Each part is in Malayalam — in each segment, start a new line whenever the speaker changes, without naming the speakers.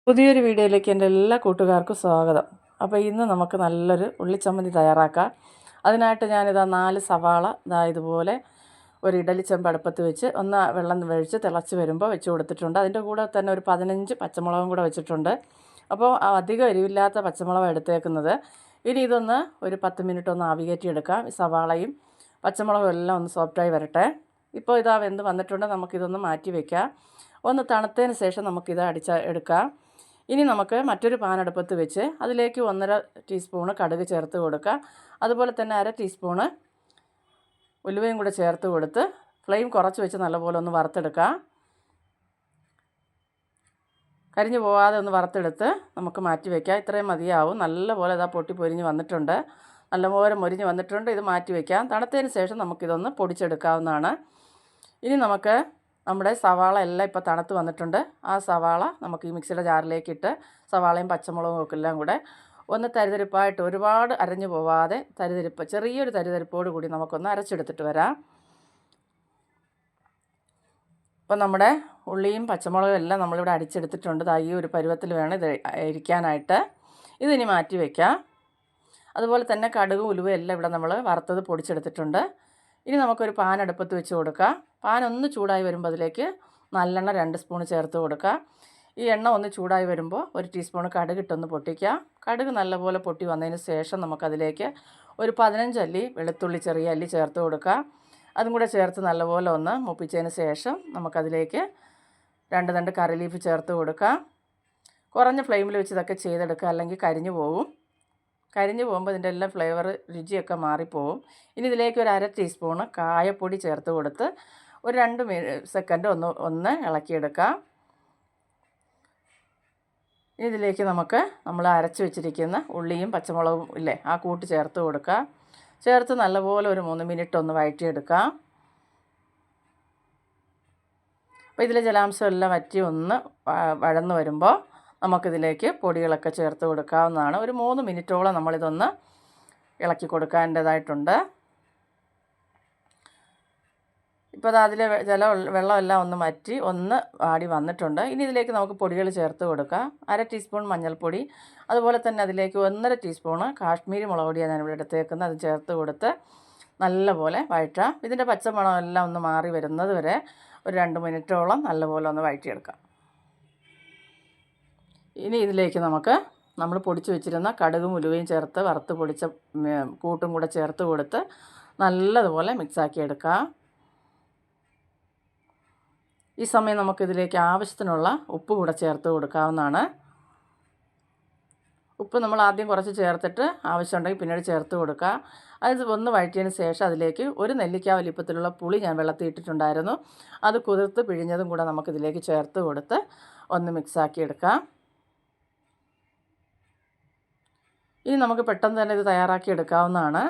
പുതിയൊരു വീഡിയോയിലേക്ക് എൻ്റെ എല്ലാ കൂട്ടുകാർക്കും സ്വാഗതം. അപ്പോൾ ഇന്ന് നമുക്ക് നല്ലൊരു ഉള്ളിച്ചമ്മന്തി തയ്യാറാക്കാം. അതിനായിട്ട് ഞാനിതാ 4 സവാള ഇതുപോലെ ഒരു ഇഡലി ചെമ്പ് അടുപ്പത്ത് വെച്ച് ഒന്ന് വെള്ളം ഒഴിച്ച് തിളച്ച് വരുമ്പോൾ വെച്ച് കൊടുത്തിട്ടുണ്ട്. അതിൻ്റെ കൂടെ തന്നെ ഒരു 15 പച്ചമുളകും കൂടെ വെച്ചിട്ടുണ്ട്. അപ്പോൾ അധികം എരിവില്ലാത്ത പച്ചമുളക് എടുത്തേക്കുന്നത്. ഇനി ഇതൊന്ന് ഒരു 10 മിനിറ്റ് ഒന്ന് ആവി കയറ്റി എടുക്കാം. ഈ സവാളയും പച്ചമുളകും എല്ലാം ഒന്ന് സോഫ്റ്റായി വരട്ടെ. ഇപ്പോൾ ഇതാ വെന്ത് വന്നിട്ടുണ്ട്. നമുക്കിതൊന്ന് മാറ്റി വയ്ക്കാം. ഒന്ന് തണുത്തതിന് ശേഷം നമുക്കിത് എടുക്കാം. ഇനി നമുക്ക് മറ്റൊരു പാൻ അടുപ്പത്ത് വെച്ച് അതിലേക്ക് 1.5 ടീസ്പൂണ് കടുക് ചേർത്ത് കൊടുക്കുക. അതുപോലെ തന്നെ 1/2 ടീസ്പൂണ് ഉലുവയും കൂടെ ചേർത്ത് കൊടുത്ത് ഫ്ലെയിം കുറച്ച് വെച്ച് നല്ലപോലെ ഒന്ന് വറുത്തെടുക്കുക. കരിഞ്ഞു പോകാതെ ഒന്ന് വറുത്തെടുത്ത് നമുക്ക് മാറ്റി വയ്ക്കാം. ഇത്രയും മതിയാവും. നല്ലപോലെ ഇതാ പൊട്ടി പൊരിഞ്ഞ് വന്നിട്ടുണ്ട്. നല്ലപോലെ മൊരിഞ്ഞ് വന്നിട്ടുണ്ട്. ഇത് മാറ്റി വയ്ക്കാം. തണുത്തതിന് ശേഷം നമുക്കിതൊന്ന് പൊടിച്ചെടുക്കാവുന്നതാണ്. ഇനി നമുക്ക് നമ്മുടെ സവാള എല്ലാം ഇപ്പോൾ തണുത്ത് വന്നിട്ടുണ്ട്. ആ സവാള നമുക്ക് ഈ മിക്സിയുടെ ജാറിലേക്ക് ഇട്ട് സവാളയും പച്ചമുളകും ഒക്കെ എല്ലാം കൂടെ ഒന്ന് തരിതരിപ്പായിട്ട് ഒരുപാട് അരഞ്ഞു പോവാതെ ചെറിയൊരു തരിതരിപ്പോട് കൂടി നമുക്കൊന്ന് അരച്ചെടുത്തിട്ട് വരാം. അപ്പോൾ നമ്മുടെ ഉള്ളിയും പച്ചമുളകും എല്ലാം നമ്മളിവിടെ അടിച്ചെടുത്തിട്ടുണ്ട്. ഈ ഒരു പരുവത്തിൽ വേണം ഇത് ഇരിക്കാനായിട്ട്. ഇതിനി മാറ്റി വയ്ക്കാം. അതുപോലെ തന്നെ കടുകും ഉലുവയും എല്ലാം ഇവിടെ നമ്മൾ വറുത്തത് പൊടിച്ചെടുത്തിട്ടുണ്ട്. ഇനി നമുക്കൊരു പാൻ അടുപ്പത്ത് വെച്ച് കൊടുക്കാം. പാൻ ഒന്ന് ചൂടായി വരുമ്പോൾ അതിലേക്ക് നല്ലെണ്ണ 2 സ്പൂൺ ചേർത്ത് കൊടുക്കുക. ഈ എണ്ണ ഒന്ന് ചൂടായി വരുമ്പോൾ 1 ടീസ്പൂൺ കടുക് ഇട്ടൊന്ന് പൊട്ടിക്കുക. കടുക് നല്ലപോലെ പൊട്ടി വന്നതിന് ശേഷം നമുക്കതിലേക്ക് ഒരു 15 അല്ലി വെളുത്തുള്ളി ചെറിയ അല്ലി ചേർത്ത് കൊടുക്കുക. അതും കൂടെ ചേർത്ത് നല്ലപോലെ ഒന്ന് മുപ്പിച്ചതിന് ശേഷം നമുക്കതിലേക്ക് 2 തണ്ട് കറി ലീഫ് ചേർത്ത് കൊടുക്കുക. കുറഞ്ഞ ഫ്ലെയിമിൽ വെച്ച് ഇതൊക്കെ ചെയ്തെടുക്കുക, അല്ലെങ്കിൽ കരിഞ്ഞു പോകുമ്പോൾ ഇതിൻ്റെ എല്ലാം ഫ്ലേവർ രുചിയൊക്കെ മാറിപ്പോവും. ഇനി ഇതിലേക്ക് ഒരു 1/2 ടീസ്പൂണ് കായപ്പൊടി ചേർത്ത് കൊടുത്ത് ഒരു 2 സെക്കൻഡ് ഒന്ന് ഇളക്കിയെടുക്കാം. ഇനി ഇതിലേക്ക് നമ്മൾ അരച്ച് വെച്ചിരിക്കുന്ന ഉള്ളിയും പച്ചമുളകും ഇല്ലേ, ആ കൂട്ട് ചേർത്ത് കൊടുക്കുക. ചേർത്ത് നല്ലപോലെ ഒരു 3 മിനിറ്റ് ഒന്ന് വഴറ്റിയെടുക്കാം. അപ്പോൾ ഇതിലെ ജലാംശം എല്ലാം വറ്റി ഒന്ന് വഴന്ന് വരുമ്പോൾ നമുക്കിതിലേക്ക് പൊടികളൊക്കെ ചേർത്ത് കൊടുക്കാവുന്നതാണ്. ഒരു 3 മിനിറ്റോളം നമ്മളിതൊന്ന് ഇളക്കി കൊടുക്കേണ്ടതായിട്ടുണ്ട്. ഇപ്പോൾ അതിലെ വെള്ളമെല്ലാം ഒന്ന് വറ്റി ഒന്ന് ആടി വന്നിട്ടുണ്ട്. ഇനി ഇതിലേക്ക് നമുക്ക് പൊടികൾ ചേർത്ത് കൊടുക്കാം. 1/2 ടീസ്പൂൺ മഞ്ഞൾപ്പൊടി, അതുപോലെ തന്നെ അതിലേക്ക് 1.5 ടീസ്പൂണ് കാശ്മീരി മുളക് പൊടിയാണ് ഞാനിവിടെ എടുത്തേക്കുന്നത്. അത് ചേർത്ത് കൊടുത്ത് നല്ലപോലെ വഴറ്റാം. ഇതിൻ്റെ പച്ചമണമെല്ലാം ഒന്ന് മാറി വരുന്നത് വരെ ഒരു 2 മിനിറ്റോളം നല്ലപോലെ ഒന്ന് വഴറ്റിയെടുക്കാം. ഇനി ഇതിലേക്ക് നമ്മൾ പൊടിച്ച് വെച്ചിരുന്ന കടുകും ഉലുവയും ചേർത്ത് വറുത്ത് പൊടിച്ച കൂട്ടും കൂടെ ചേർത്ത് കൊടുത്ത് നല്ലതുപോലെ മിക്സാക്കി എടുക്കാം. ഈ സമയം നമുക്കിതിലേക്ക് ആവശ്യത്തിനുള്ള ഉപ്പ് കൂടെ ചേർത്ത് കൊടുക്കാവുന്നതാണ്. ഉപ്പ് നമ്മൾ ആദ്യം കുറച്ച് ചേർത്തിട്ട് ആവശ്യമുണ്ടെങ്കിൽ പിന്നീട് ചേർത്ത് കൊടുക്കുക. അത് ഒന്ന് വഴറ്റിയതിന് ശേഷം അതിലേക്ക് ഒരു നെല്ലിക്ക വലിപ്പത്തിലുള്ള പുളി ഞാൻ വെള്ളത്തിൽ ഇട്ടിട്ടുണ്ടായിരുന്നു. അത് കുതിർത്ത് പിഴിഞ്ഞതും കൂടെ നമുക്കിതിലേക്ക് ചേർത്ത് കൊടുത്ത് ഒന്ന് മിക്സാക്കി എടുക്കാം. ഇനി നമുക്ക് പെട്ടെന്ന് തന്നെ ഇത് തയ്യാറാക്കി എടുക്കാവുന്നതാണ്.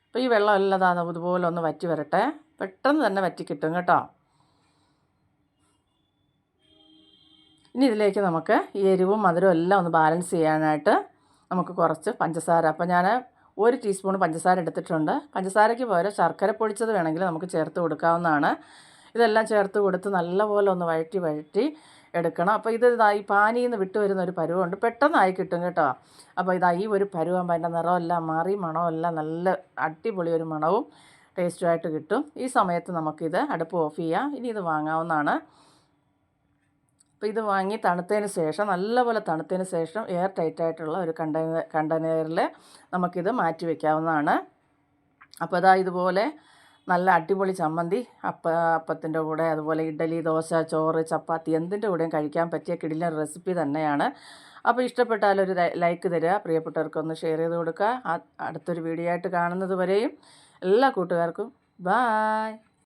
അപ്പോൾ ഈ വെള്ളം എല്ലാം ഇതുപോലെ ഒന്ന് വറ്റി വരട്ടെ. പെട്ടെന്ന് തന്നെ വറ്റി കിട്ടും കേട്ടോ. ഇനി ഇതിലേക്ക് നമുക്ക് ഈ എരിവും മധുരവും എല്ലാം ഒന്ന് ബാലൻസ് ചെയ്യാനായിട്ട് നമുക്ക് കുറച്ച് പഞ്ചസാര, അപ്പോൾ ഞാൻ 1 ടീസ്പൂൺ പഞ്ചസാര എടുത്തിട്ടുണ്ട്. പഞ്ചസാരയ്ക്ക് പകരം ശർക്കര പൊടിച്ചത് വേണമെങ്കിൽ നമുക്ക് ചേർത്ത് കൊടുക്കാവുന്നതാണ്. ഇതെല്ലാം ചേർത്ത് കൊടുത്ത് നല്ലപോലെ ഒന്ന് വഴറ്റി എടുക്കണം. അപ്പോൾ ഇത് ഈ പാനിയിൽ നിന്ന് വിട്ട് വരുന്ന ഒരു പരുവമുണ്ട്. പെട്ടെന്നായി കിട്ടും കേട്ടോ. അപ്പോൾ ഈ ഒരു പരുവാകുമ്പോൾ അതിൻ്റെ നിറമെല്ലാം മാറി മണമെല്ലാം നല്ല അടിപൊളി ഒരു മണവും ടേസ്റ്റുമായിട്ട് കിട്ടും. ഈ സമയത്ത് നമുക്കിത് അടുപ്പ് ഓഫ് ചെയ്യാം. ഇനി ഇത് വാങ്ങാവുന്നതാണ്. അപ്പോൾ ഇത് വാങ്ങി നല്ലപോലെ തണുത്തതിന് ശേഷം എയർ ടൈറ്റായിട്ടുള്ള ഒരു കണ്ടെയ്നറിൽ നമുക്കിത് മാറ്റി വയ്ക്കാവുന്നതാണ്. അപ്പോൾ ഇതുപോലെ നല്ല അടിപൊളി ചമ്മന്തി അപ്പത്തിൻ്റെ കൂടെ, അതുപോലെ ഇഡ്ഡലി, ദോശ, ചോറ്, ചപ്പാത്തി എന്തിൻ്റെ കൂടെയും കഴിക്കാൻ പറ്റിയ കിടിലൻ റെസിപ്പി തന്നെയാണ്. അപ്പോൾ ഇഷ്ടപ്പെട്ടാലൊരു ലൈക്ക് തരിക, പ്രിയപ്പെട്ടവർക്കൊന്ന് ഷെയർ ചെയ്ത് കൊടുക്കുക. അടുത്തൊരു വീഡിയോ ആയിട്ട് കാണുന്നത് വരെയും എല്ലാ കൂട്ടുകാർക്കും ബായ്.